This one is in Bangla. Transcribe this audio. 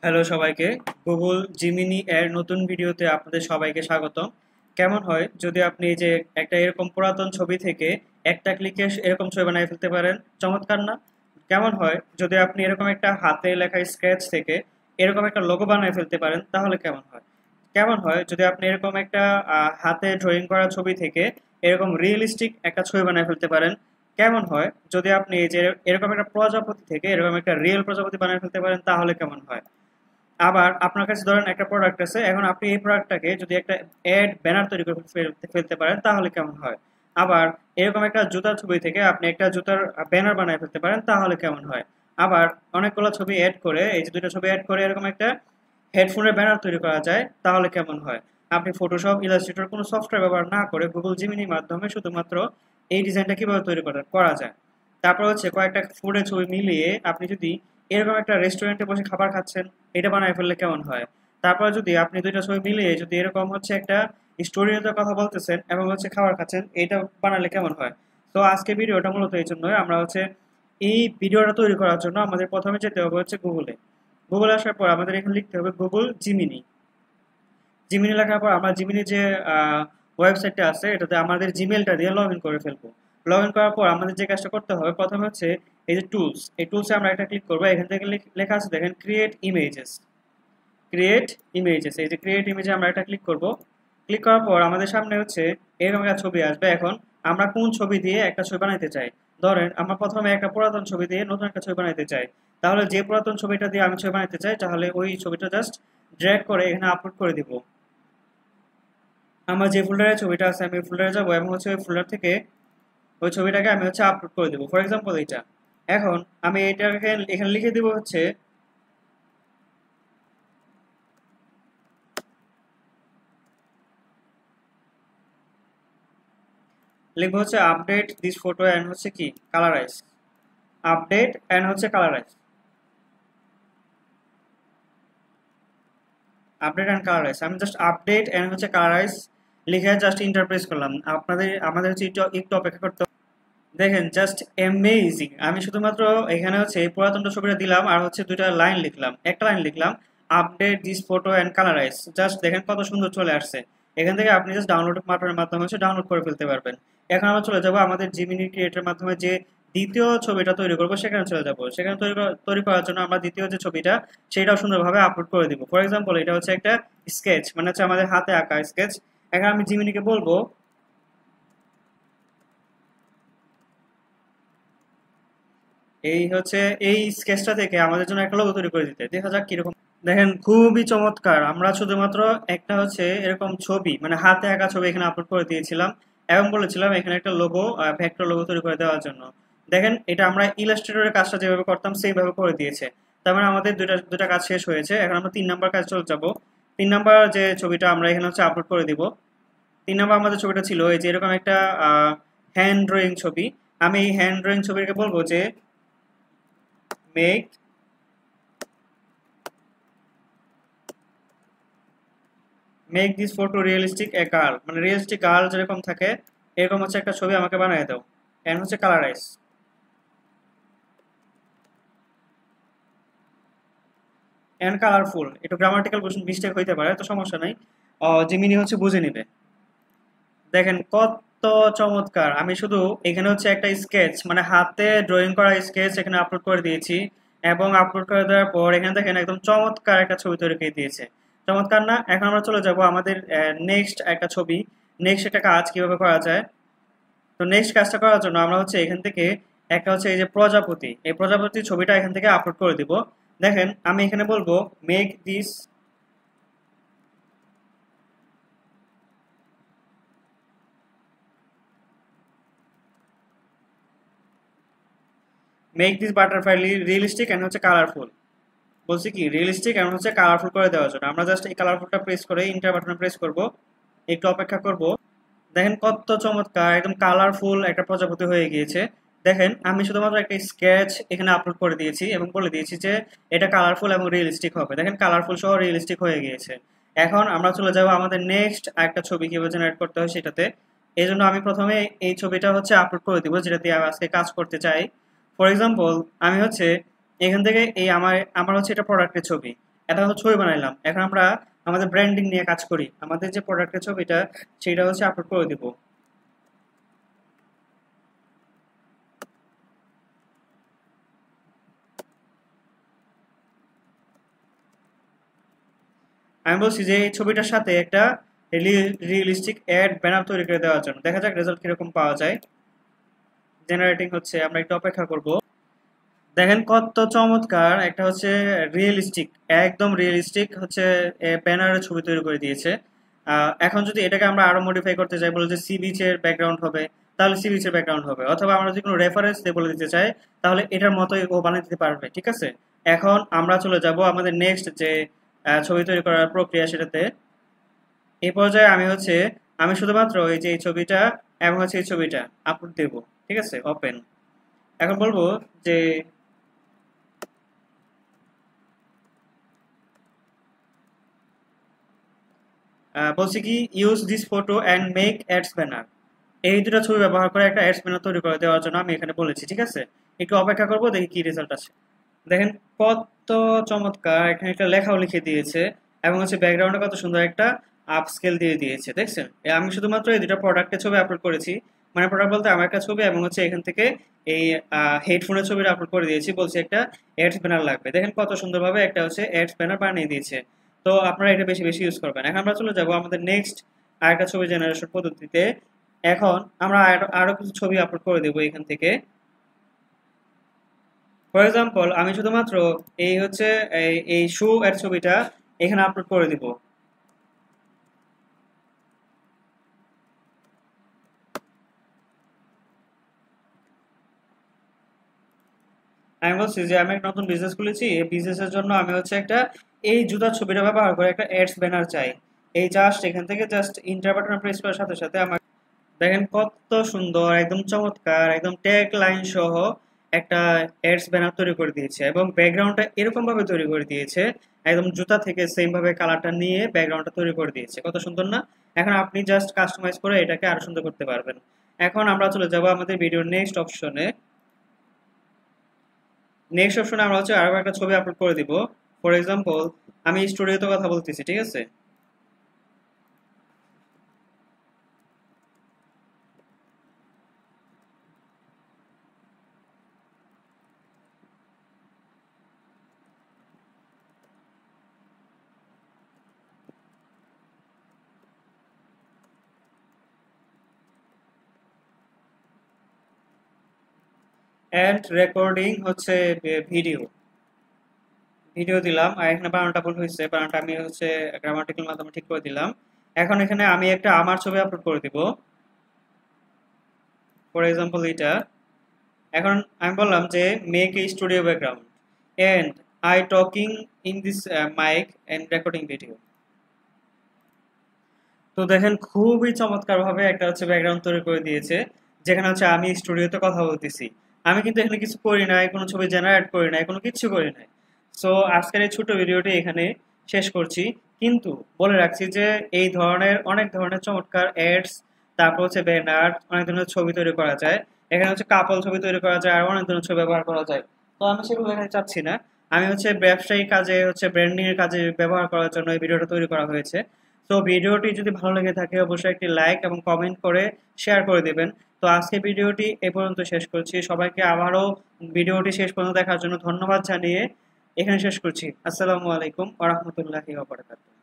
হ্যালো সবাইকে। গুগল জিমিনি এর নতুন ভিডিওতে আপনাদের সবাইকে স্বাগতম। কেমন হয় যদি আপনি এই যে একটা এরকম পুরাতন ছবি থেকে একটা ক্লিকে এরকম ছবি বানিয়ে ফেলতে পারেন? চমৎকার না? কেমন হয় যদি আপনি এরকম একটা হাতে লেখা স্কেচ থেকে এরকম একটা লোগো বানিয়ে ফেলতে পারেন? তাহলে কেমন হয়? কেমন হয় যদি আপনি এরকম একটা হাতে ড্রয়িং করা ছবি থেকে এরকম রিয়েলিস্টিক একটা ছবি বানিয়ে ফেলতে পারেন? কেমন হয় যদি আপনি এই যে এরকম একটা প্রজাপতি থেকে এরকম একটা রিয়েল প্রজাপতি বানিয়ে ফেলতে পারেন? তাহলে কেমন হয়? আবার আপনার কাছে ধরেন একটা প্রোডাক্ট আছে, এখন আপনি এই প্রোডাক্টটাকে যদি একটা অ্যাড ব্যানার তৈরি করে ফেলতে পারেন তাহলে কেমন হয়? আবার এরকম একটা জুতার ছবি থেকে আপনি একটা জুতার ব্যানার বানিয়ে ফেলতে পারেন তাহলে কেমন হয়? আবার অনেকগুলো ছবি অ্যাড করে, এই যে দুটো ছবি অ্যাড করে এরকম একটা হেডফোনের ব্যানার তৈরি করা যায় তাহলে কেমন হয়? আপনি ফটোশপ, ইলাস্ট্রেটর কোনো সফটওয়্যার ব্যবহার না করে গুগল জিমিনির মাধ্যমে শুধুমাত্র এই ডিজাইনটা কিভাবে তৈরি করা যায়। তারপর হচ্ছে কয়েকটা ফুডের ছবি মিলিয়ে আপনি যদি এরকম একটা রেস্টুরেন্টে বসে খাবার খাচ্ছেন, এটা বানায় ফেললে কেমন হয়? তারপর যদি আপনি দুইটা ছবি মিলিয়ে যদি এরকম হচ্ছে একটা স্টোরিতে কথা বলতেছেন এবং হচ্ছে খাবার খাচ্ছেন, এটা বানালে কেমন হয়? তো আজকে ভিডিওটা মূলত এই জন্যই, আমরা হচ্ছে এই ভিডিওটা তৈরি করার জন্য আমাদের প্রথমে যেতে হবে হচ্ছে গুগলে। গুগল আসার পর আমাদের এখানে লিখতে হবে গুগল জিমিনি। জিমিনি লেখার পর আমরা জিমিনি যে ওয়েবসাইটটা আছে এটাতে আমাদের জিমেলটা দিয়ে লগ ইন করে ফেলবো। লগ ইন করার পর আমাদের যে কাজটা করতে হবে প্রথমে হচ্ছে এই যে টুলস, এই টুলসে আমরা একটা ক্লিক করবো। এখান থেকে লেখা আছে দেখেন ক্রিয়েট ইমেজেস। ক্রিয়েট ইমেজেস, এই যে ক্রিয়েট ইমেজে আমরা একটা ক্লিক করব। ক্লিক করার পর আমাদের সামনে হচ্ছে এরকম একটা ছবি আসবে। এখন আমরা কোন ছবি দিয়ে একটা ছবি বানাইতে চাই? ধরেন আমরা প্রথমে একটা পুরাতন ছবি দিয়ে নতুন একটা ছবি বানাইতে চাই। তাহলে যে পুরাতন ছবিটা দিয়ে আমি ছবি বানাইতে চাই তাহলে ওই ছবিটা জাস্ট ড্র্যাগ করে এখানে আপলোড করে দিব। আমার যে ফোল্ডারে ছবিটা আছে আমি ওই ফোল্ডারে যাবো এবং হচ্ছে ওই ফোল্ডার থেকে ওই ছবিটাকে আমি হচ্ছে আপলোড করে দেবো। ফর এক্সাম্পল এইটা। এখন আমি এটাকে এখানে লিখে দিব হচ্ছে, লিখবো হচ্ছে আপডেট দিস ফটো অ্যান্ড হচ্ছে কি কালারাইজ। আপডেট অ্যান্ড হচ্ছে কালারাইজ। আপডেট অ্যান্ড কালারাইজ, আমি জাস্ট আপডেট অ্যান্ড হচ্ছে কালারাইজ লিখে জাস্ট ইন্টারপ্রেস করলাম। আমাদের হচ্ছে একটু একটু অপেক্ষা করতে হবে। দেখেন জাস্ট অ্যামেজিং, আমি শুধুমাত্র এখানে হচ্ছে এই পুরাতনটা ছবিটা দিলাম আর হচ্ছে দুইটা লাইন লিখলাম, একটা লাইন লিখলাম update this photo and colourise. Just দেখেন কত সুন্দর চলে আসছে। এখান থেকে আপনি জাস্ট ডাউনলোড বাটনের মাধ্যমে হচ্ছে ডাউনলোড করে ফেলতে পারবেন। এখন আমরা চলে যাব আমাদের জিমিনি ক্রিয়েটের মাধ্যমে যে দ্বিতীয় ছবিটা তৈরি করবো সেখানে চলে যাব। সেখানে তৈরি করার জন্য আমরা দ্বিতীয় যে ছবিটা সেটাও সুন্দরভাবে আপলোড করে দিব। ফর এক্সাম্পল এটা হচ্ছে একটা স্কেচ, মানে হচ্ছে আমাদের হাতে আঁকা স্কেচ। এখন আমি জিমিনিকে বলবো এই হচ্ছে এই স্কেচটা থেকে আমাদের জন্য একটা লোগো তৈরি করে দিতে, দেখা যাক কিরকম। দেখেন খুবই চমৎকার। আমরা শুধুমাত্র একটা হচ্ছে এরকম ছবি, মানে হাতে আঁকা ছবি এখানে আপলোড করে দিয়েছিলাম এবং বলেছিলাম এখানে একটা লোগো, ভেক্টর লোগো তৈরি করে দেওয়ার জন্য। দেখেন এটা আমরা ইলাস্ট্রেটরের কাজটা যেভাবে করতাম সেইভাবে করে দিয়েছে। তার মানে আমাদের দুটা দুটা কাজ শেষ হয়েছে। এখন আমরা 3 নাম্বার কাজ চলে যাব। 3 নাম্বার যে ছবিটা আমরা এখানে হচ্ছে আপলোড করে দিব। 3 নাম্বার আমাদের ছবিটা ছিল এই যে এরকম একটা হ্যান্ড ড্রয়িং ছবি। আমি এই হ্যান্ড ড্রয়িং ছবিকে বলবো যে make make this photo realistic a girl, মানে রিয়েলিস্টিক গার্ল যেরকম থাকে এরকম হচ্ছে একটা ছবি আমাকে বানিয়ে দাও। এন্ড হচ্ছে কালারাইজ এন্ড কালারফুল। একটু গ্রামাটিক্যাল মিস্টেক হইতে পারে, তো সমস্যা নাই, জিমিনি হচ্ছে বুঝে নিবে। দেখেন কত চমৎকার। আমি শুধু এখানে হচ্ছে একটা স্কেচ, মানে হাতে ড্রয়িং করা স্কেচ এখানে আপলোড করে দিয়েছি এবং আপলোড করে দেওয়ার পর এখানে দেখেন একদম চমৎকার একটা ছবি তৈরি করে দিয়েছে। চমৎকার না? এখন আমরা চলে যাব আমাদের নেক্সট একটা ছবি, নেক্সট একটা কাজ কিভাবে করা যায়। তো নেক্সট কাজটা করার জন্য আমরা হচ্ছে এখান থেকে একটা হচ্ছে এই যে প্রজাপতি, এই প্রজাপতি ছবিটা এখান থেকে আপলোড করে দিব। দেখেন আমি এখানে বলবো make this butterfly realistic and হচ্ছে কালারফুল। বলছি কি রিয়েলিস্টিক এমন হচ্ছে কালারফুল করে দেওয়ার জন্য আমরা জাস্ট এই কালারফুলটা প্রেস করে ইন্টার বাটনে প্রেস করব, একটু অপেক্ষা করব। দেখেন কত চমৎকার একদম কালারফুল একটা প্রজাপতি হয়ে গিয়েছে। দেখেন আমি শুধুমাত্র একটা স্কেচ এখানে আপলোড করে দিয়েছি এবং বলে দিয়েছি যে এটা কালারফুল এবং রিয়েলিস্টিক হবে। দেখেন কালারফুল সহ রিয়েলিস্টিক হয়ে গিয়েছে। এখন আমরা চলে যাব আমাদের নেক্সট একটা ছবি কিভাবে জেনারেট করতে হয় সেটাতে। এই জন্য আমি প্রথমে এই ছবিটা হচ্ছে আপলোড করে দিব যেটা দিয়ে আমি আজকে কাজ করতে চাই। ফর এক্সাম্পল আমি হচ্ছে এখান থেকে এই আমার আমার হচ্ছে এটা প্রোডাক্টের ছবি। এটা হচ্ছে ছবি বানাইলাম। এখন আমরা আমাদের ব্র্যান্ডিং নিয়ে কাজ করি। আমাদের যে প্রোডাক্টের ছবিটা সেটা হচ্ছে আপলোড করে দিব। আমি বলছি যে এই ছবিটার সাথে একটা রিয়েলিস্টিক অ্যাড ব্যানার তৈরি করে দেওয়ার জন্য। দেখা যাক রেজাল্ট কিরকম পাওয়া যায়। জেনারেটিং হচ্ছে, আমরা একটু অপেক্ষা করব। দেখেন কত চমৎকার একটা হচ্ছে রিয়েলিস্টিক, একদম রিয়েলিস্টিক হচ্ছে ব্যানারের ছবি তৈরি করে দিয়েছে। এখন যদি এটাকে আমরা আরো মডিফাই করতে চাই, বলে যে সি বিচের ব্যাকগ্রাউন্ড হবে, তাহলে সি বিচের ব্যাকগ্রাউন্ড হবে, অথবা আমরা যদি কোনো রেফারেন্স দিয়ে বলে দিতে চাই তাহলে এটার মতোই ও বানিয়ে দিতে পারবে। ঠিক আছে, এখন আমরা চলে যাব আমাদের নেক্সট যে ছবি তৈরি করার প্রক্রিয়া সেটাতে। এই পর্যায়ে আমি শুধুমাত্র এই যে এই ছবিটা এবং হচ্ছে এই ছবিটা আপলোড দেব। ঠিক আছে, ওপেন। এখন বলবো যে বলছি কি, use this photo and make ads banner. এই দুটো ছবি ব্যবহার করে একটা অ্যাডস ব্যানার তৈরি করে দেওয়ার জন্য আমি এখানে বলেছি। ঠিক আছে, একটু অপেক্ষা করবো, দেখি কি রেজাল্ট আসে। দেখেন কত চমৎকার, এখানে একটা লেখাও লিখে দিয়েছে এবং হচ্ছে ব্যাকগ্রাউন্ডে কত সুন্দর একটা আপ স্কেল দিয়ে দিয়েছে। দেখছেন, আমি শুধুমাত্র এই দুটো প্রোডাক্টের ছবি আপলোড করেছি, মানে প্রোডাক্ট বলতে আমার একটা ছবি এবং হচ্ছে এখান থেকে এই হেডফোনের ছবিটা আপলোড করে দিয়েছি। বলছি একটা অ্যাডস ব্যানার লাগবে, দেখেন কত সুন্দরভাবে একটা হচ্ছে অ্যাডস ব্যানার বানিয়ে দিয়েছে। তো আপনারা এটা বেশি বেশি ইউজ করবেন। এখন আমরা চলে যাব আমাদের নেক্সট আরেকটা ছবি জেনারেশন পদ্ধতিতে। এখন আমরা আরো কিছু ছবি আপলোড করে দেবো এখান থেকে। ফর এক্সাম্পল আমি শুধুমাত্র এই হচ্ছে এই শু এর ছবিটা এখানে আপলোড করে দিব। আমি বলছি যে আমি একটা নতুন বিজনেস খুলেছি, এই বিজনেসের জন্য আমি হচ্ছে একটা এই জুতার ছবিটা ব্যবহার করে একটা অ্যাডস ব্যানার চাই। এই জাস্ট এখান থেকে জাস্ট ইন্টার বাটন প্রেস করার সাথে সাথে আমার দেখেন কত সুন্দর, একদম চমৎকার, একদম ট্যাগ লাইন সহ একটা অ্যাডস ব্যানার তৈরি করে দিয়েছে এবং ব্যাকগ্রাউন্ডটা এরকম ভাবে তৈরি করে দিয়েছে, একদম জুতা থেকে সেম ভাবে কালারটা নিয়ে ব্যাকগ্রাউন্ডটা তৈরি করে দিয়েছে। কত সুন্দর না? এখন আপনি জাস্ট কাস্টমাইজ করে এটাকে আরো সুন্দর করতে পারবেন। এখন আমরা চলে যাব আমাদের ভিডিওর নেক্সট অপশনে। নেক্সট অপশনে আমরা হচ্ছে আরো একটা ছবি আপলোড করে দিব। ফর এক্সাম্পল আমি স্টুডিওতে কথা বলতেছি। ঠিক আছে, এন্ড রেকর্ডিং হচ্ছে ভিডিও ভিডিও দিলাম। আর এখানে বানানটা ভুল হয়েছে, বানানটা আমি হচ্ছে গ্রামাটিক্যাল মাধ্যমে ঠিক করে দিলাম। এখন এখানে আমি একটা আমার ছবি আপলোড করে দিব। ফর এক্সাম্পল এটা। এখন আমি বললাম যে make a studio background and I talking in this mic and recording video. তো দেখেন খুবই চমৎকার ভাবে একটা হচ্ছে ব্যাকগ্রাউন্ড তৈরি করে দিয়েছে, যেখানে হচ্ছে আমি স্টুডিওতে কথা বলতেছি। আমি কিন্তু এখানে কিছু করি নাই, কোনো ছবি জেনারেট করি নাই, কোনো কিছু করি নাই। সো আজকের এই ছোট ভিডিওটি এখানে শেষ করছি। কিন্তু বলে রাখছি যে এই ধরনের অনেক ধরনের চমৎকার অ্যাডস, তারপর হচ্ছে ব্যানার, অনেক ধরনের ছবি তৈরি করা যায়। এখানে হচ্ছে কাপল ছবি তৈরি করা যায়, আর অনেক ধরনের ছবি ব্যবহার করা যায়। তো আমি সেগুলো এখানে চাচ্ছি না। আমি হচ্ছে ব্যবসায়ী কাজে হচ্ছে ব্র্যান্ডিং এর কাজে ব্যবহার করার জন্য এই ভিডিওটা তৈরি করা হয়েছে। তো ভিডিওটি যদি ভালো লেগে থাকে অবশ্যই একটি লাইক এবং কমেন্ট করে শেয়ার করে দেবেন। তো আজকে ভিডিওটি এ পর্যন্ত শেষ করছি। সবাইকে আবারও ভিডিওটি শেষ পর্যন্ত দেখার জন্য ধন্যবাদ জানিয়ে এখানে শেষ করছি। আসসালামু আলাইকুম ওয়া রাহমাতুল্লাহি ওয়া বারাকাতুহু।